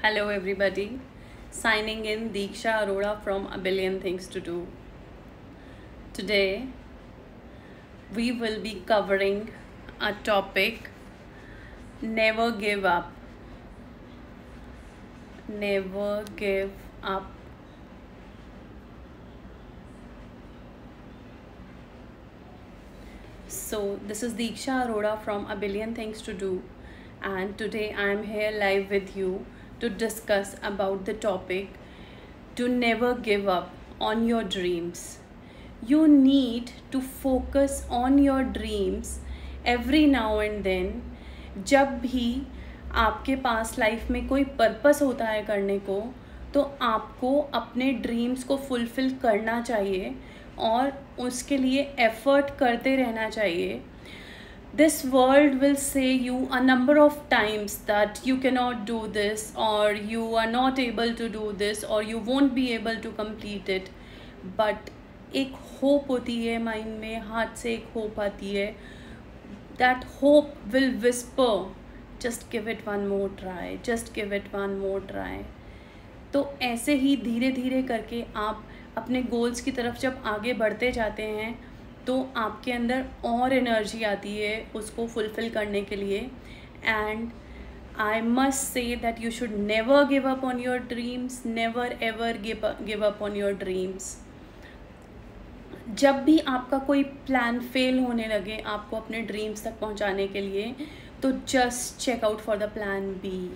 Hello, everybody. Signing in Deeksha Arora from A Billion Things to Do. Today, we will be covering a topic: never give up. Never give up. So, this is Deeksha Arora from A Billion Things to Do, and today I am here live with you to discuss about the topic to never give up on your dreams. You need to focus on your dreams every now and then. जब भी आपके पास life में कोई purpose होता है करने को, तो आपको अपने ड्रीम्स को फुलफ़िल करना चाहिए और उसके लिए एफ़र्ट करते रहना चाहिए. This world will say you a number of times that you cannot do this, or you are not able to do this, or you won't be able to complete it. But एक hope होती है mind में, हाथ से एक hope आती है. That hope will whisper, just give it one more try, just give it one more try. तो ऐसे ही धीरे धीरे करके आप अपने गोल्स की तरफ जब आगे बढ़ते जाते हैं, तो आपके अंदर और एनर्जी आती है उसको फुलफ़िल करने के लिए. And I must say that you should never give up on your dreams, never ever give up on your dreams. जब भी आपका कोई प्लान फेल होने लगे आपको अपने ड्रीम्स तक पहुंचाने के लिए, तो just check out for the plan B.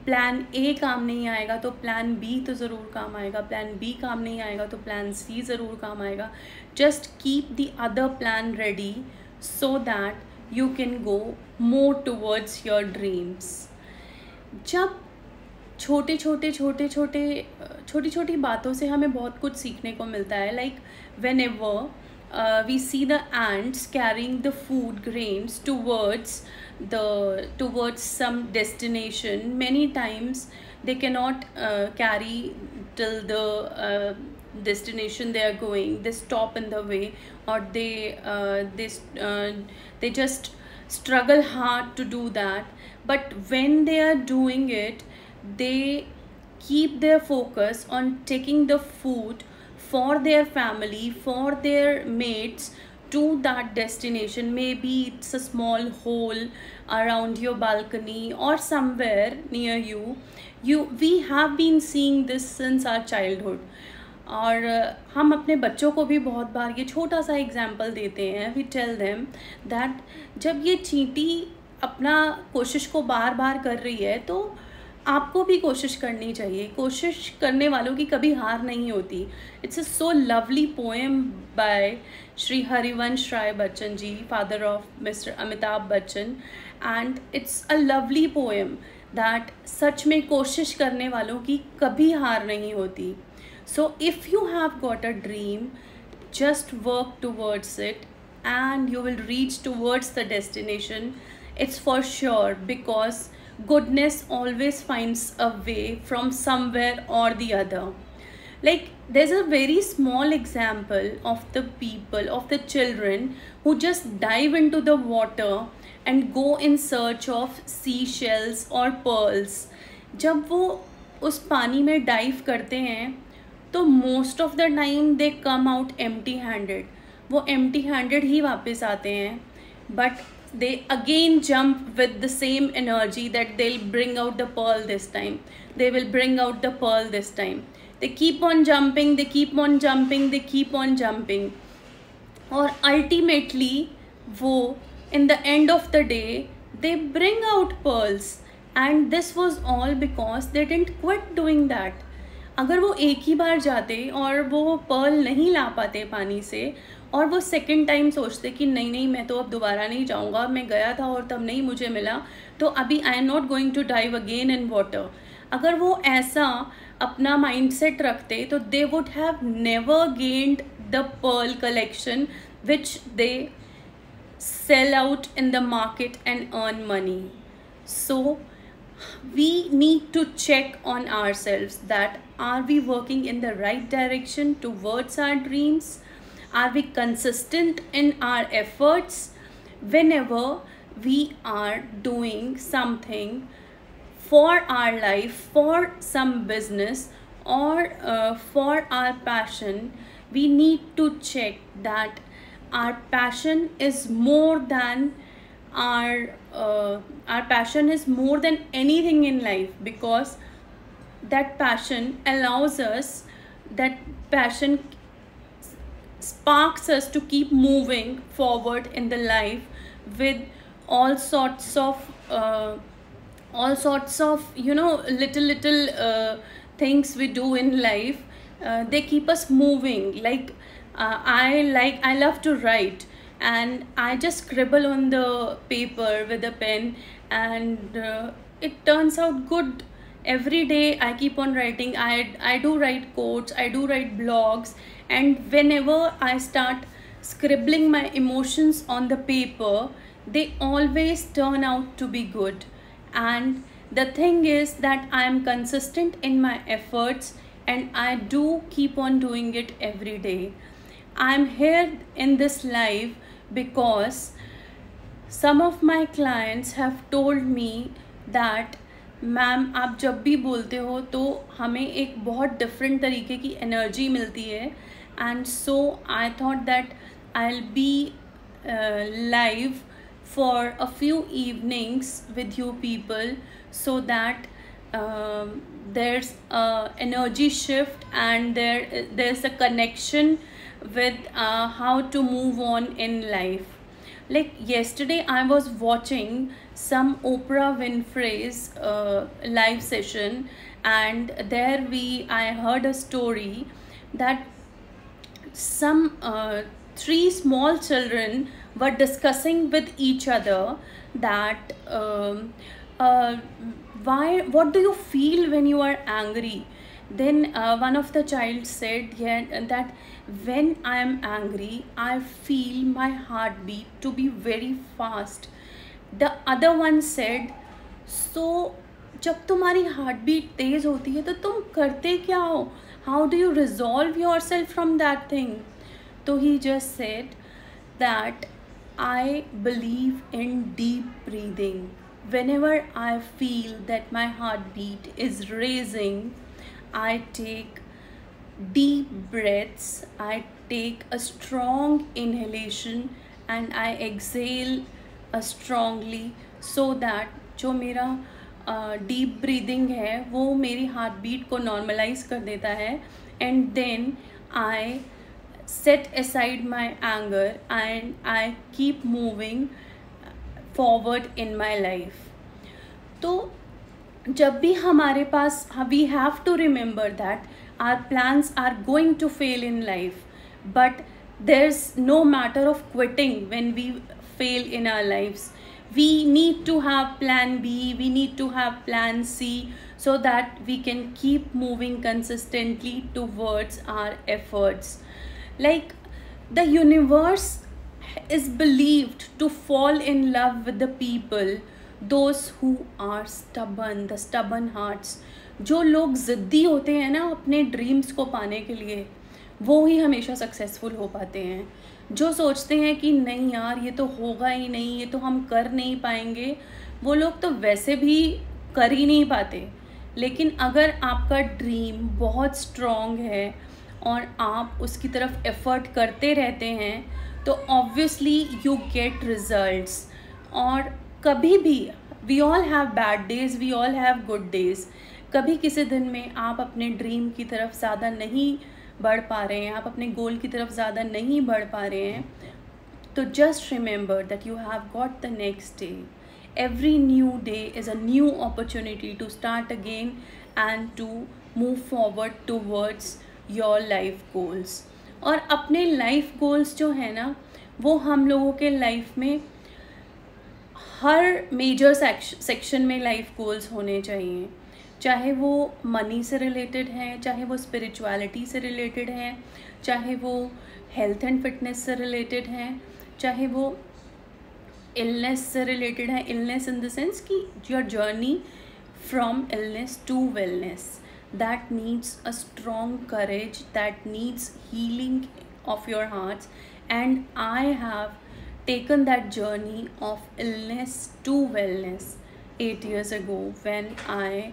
Plan A काम नहीं आएगा तो प्लान बी तो ज़रूर काम आएगा, प्लान बी काम नहीं आएगा तो प्लान सी ज़रूर काम आएगा. Just keep the other plan ready so that you can go more towards your dreams. जब छोटी छोटी बातों से हमें बहुत कुछ सीखने को मिलता है. Like whenever we see the ants carrying the food grains towards some destination, many times they cannot carry till the destination they are going. They stop in the way, or they just struggle hard to do that. But when they are doing it, they keep their focus on taking the food for their family, for their mates, to that destination. Maybe it's a small hole around your balcony or somewhere near you. We have been seeing this since our childhood. और हम अपने बच्चों को भी बहुत बार ये छोटा सा एग्जाम्पल देते हैं. वी टेल देम दैट जब ये चींटी अपना कोशिश को बार बार कर रही है, तो आपको भी कोशिश करनी चाहिए. कोशिश करने वालों की कभी हार नहीं होती. It's a so lovely poem by Shri Harivansh Rai Bachchan ji, father of mister Amitabh Bachchan. And it's a lovely poem that सच में कोशिश करने वालों की कभी हार नहीं होती. So if you have got a dream, just work towards it and you will reach towards the destination. It's for sure, because goodness always finds a way from somewhere or the other. Like, there's a very small example of the people, of the children who just dive into the water and go in search of seashells or pearls. जब वो उस पानी में dive करते हैं, तो most of the time they come out empty handed. वो empty handed ही वापस आते हैं. But they again jump with the same energy that they'll bring out the pearl this time. They will bring out the pearl this time. They keep on jumping, they keep on jumping, they keep on jumping. Or ultimately, wo in the end of the day, they bring out pearls. And this was all because they didn't quit doing that. अगर वो एक ही बार जाते और वो Perl नहीं ला पाते पानी से, और वो सेकंड टाइम सोचते कि नहीं मैं तो अब दोबारा नहीं जाऊंगा, मैं गया था और तब नहीं मुझे मिला, तो अभी I am not going to dive again in water. अगर वो ऐसा अपना माइंडसेट रखते, तो they would have never gained the pearl collection which they sell out in the market and earn money. So we need to check on ourselves that are we working in the right direction towards our dreams? Are we consistent in our efforts? Whenever we are doing something for our life, for some business, or for our passion, we need to check that our passion is more than our passion is more than anything in life, because that passion allows us, that passion sparks us to keep moving forward in the life with all sorts of little things we do in life. They keep us moving. I love to write, and I just scribble on the paper with a pen, and it turns out good. Every day I keep on writing. I do write quotes, I do write blogs, and whenever I start scribbling my emotions on the paper, they always turn out to be good. And the thing is that I am consistent in my efforts, and I do keep on doing it every day. I'm here in this live because some of my clients have told me that ma'am आप जब भी बोलते हो तो हमें एक बहुत different तरीके की एनर्जी मिलती है, and so I thought that I will be live for a few evenings with you people, so that there's a energy shift, and there's a connection with how to move on in life. Like yesterday I was watching some Oprah Winfrey's live session, and there I heard a story that some three small children were discussing with each other that uh, what do you feel when you are angry. Then one of the child said, yeah, that when I am angry I feel my heartbeat to be very fast. The other one said, so जब तुम्हारी heartbeat तेज होती है तो तुम करते क्या हो? How do you resolve yourself from that thing? तो he just said that I believe in deep breathing. Whenever I feel that my heartbeat is raising, I take deep breaths, I take a strong inhalation, and I exhale strongly, so that जो मेरा deep breathing है वो मेरी heartbeat को normalize कर देता है, and then I set aside my anger and I keep moving forward in my life. तो जब भी हमारे पास, we have to remember that our plans are going to fail in life, but there's no matter of quitting when we fail in our lives. We need to have plan B, we need to have plan C, so that we can keep moving consistently towards our efforts. Like the universe is believed to fall in love with the people, those who are stubborn, the stubborn hearts. जो लोग ज़िद्दी होते हैं ना अपने dreams को पाने के लिए, वो ही हमेशा सक्सेसफुल हो पाते हैं. जो सोचते हैं कि नहीं यार ये तो होगा ही नहीं, ये तो हम कर नहीं पाएंगे, वो लोग तो वैसे भी कर ही नहीं पाते. लेकिन अगर आपका ड्रीम बहुत स्ट्रॉन्ग है और आप उसकी तरफ एफर्ट करते रहते हैं, तो ऑब्वियसली यू गेट रिजल्ट्स. और कभी भी, we all have bad days, we all have good days. कभी किसी दिन में आप अपने ड्रीम की तरफ ज़्यादा नहीं बढ़ पा रहे हैं, आप अपने गोल की तरफ ज़्यादा नहीं बढ़ पा रहे हैं, तो just remember that you have got the next day. Every new day is a new opportunity to start again and to move forward towards your life goals. और अपने लाइफ गोल्स जो है ना, वो हम लोगों के लाइफ में हर मेजर सेक्शन में लाइफ गोल्स होने चाहिए. चाहे वो मनी से रिलेटेड हैं, चाहे वो स्पिरिचुअलिटी से रिलेटेड हैं, चाहे वो हेल्थ एंड फिटनेस से रिलेटेड हैं, चाहे वो इलनेस से रिलेटेड है. इलनेस इन द सेंस कि your journey from illness to wellness, that needs a strong courage, that needs healing of your hearts. And I have taken that journey of illness to wellness, 8 years ago when I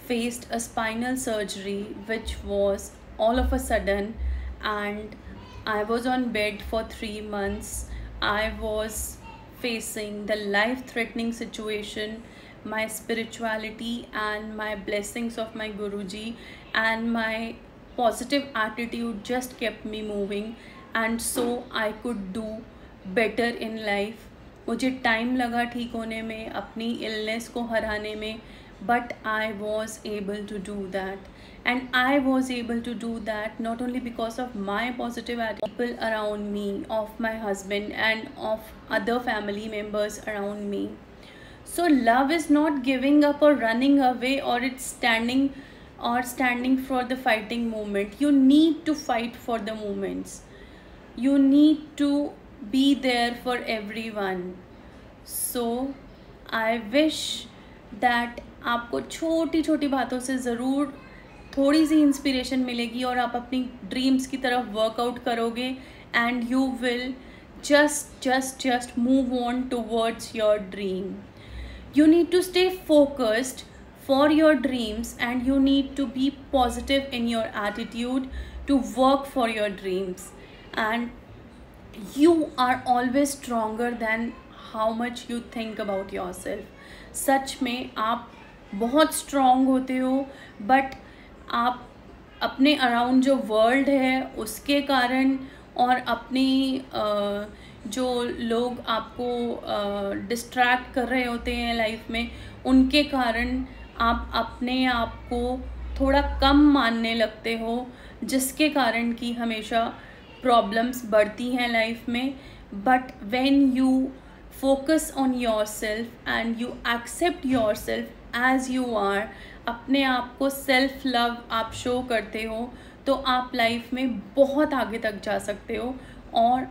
faced a spinal surgery, which was all of a sudden, and I was on bed for 3 months. I was facing the life threatening situation. My spirituality and my blessings of my Guruji and my positive attitude just kept me moving, and so I could do better in life. मुझे time लगा ठीक होने में, अपनी illness को हराने में, but I was able to do that. And I was able to do that not only because of my positive attitude, people around me, of my husband and of other family members around me. So love is not giving up or running away, or it's standing for the fighting moment. You need to fight for the moments. You need to be there for everyone. So I wish that आपको छोटी छोटी बातों से ज़रूर थोड़ी सी inspiration मिलेगी और आप अपनी ड्रीम्स की तरफ वर्कआउट करोगे, and you will just move on towards your dream. You need to stay focused for your dreams, and you need to be positive in your attitude to work for your dreams. And you are always stronger than how much you think about yourself. सच में आप बहुत strong होते हो, but आप अपने around जो world है उसके कारण और अपनी जो लोग आपको डिस्ट्रैक्ट कर रहे होते हैं लाइफ में, उनके कारण आप अपने आप को थोड़ा कम मानने लगते हो, जिसके कारण कि हमेशा प्रॉब्लम्स बढ़ती हैं लाइफ में. But when you focus on yourself and you accept yourself as you are, अपने आप को सेल्फ लव आप शो करते हो, तो आप लाइफ में बहुत आगे तक जा सकते हो. और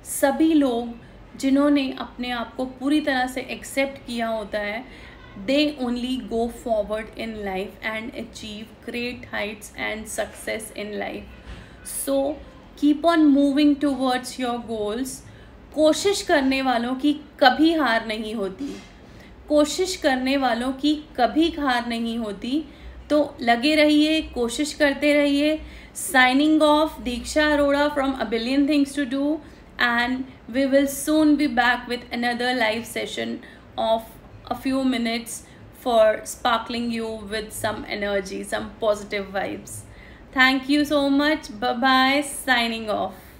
सभी लोग जिन्होंने अपने आप को पूरी तरह से एक्सेप्ट किया होता है, they only go forward in life and achieve great heights and success in life. So keep on moving towards your goals. कोशिश करने वालों की कभी हार नहीं होती. कोशिश करने वालों की कभी हार नहीं होती. तो लगे रहिए, कोशिश करते रहिए. Signing off, Diksha Arora from A Billion Things to Do, and we will soon be back with another live session of a few minutes for sparkling you with some energy, some positive vibes. Thank you so much. Bye bye. Signing off.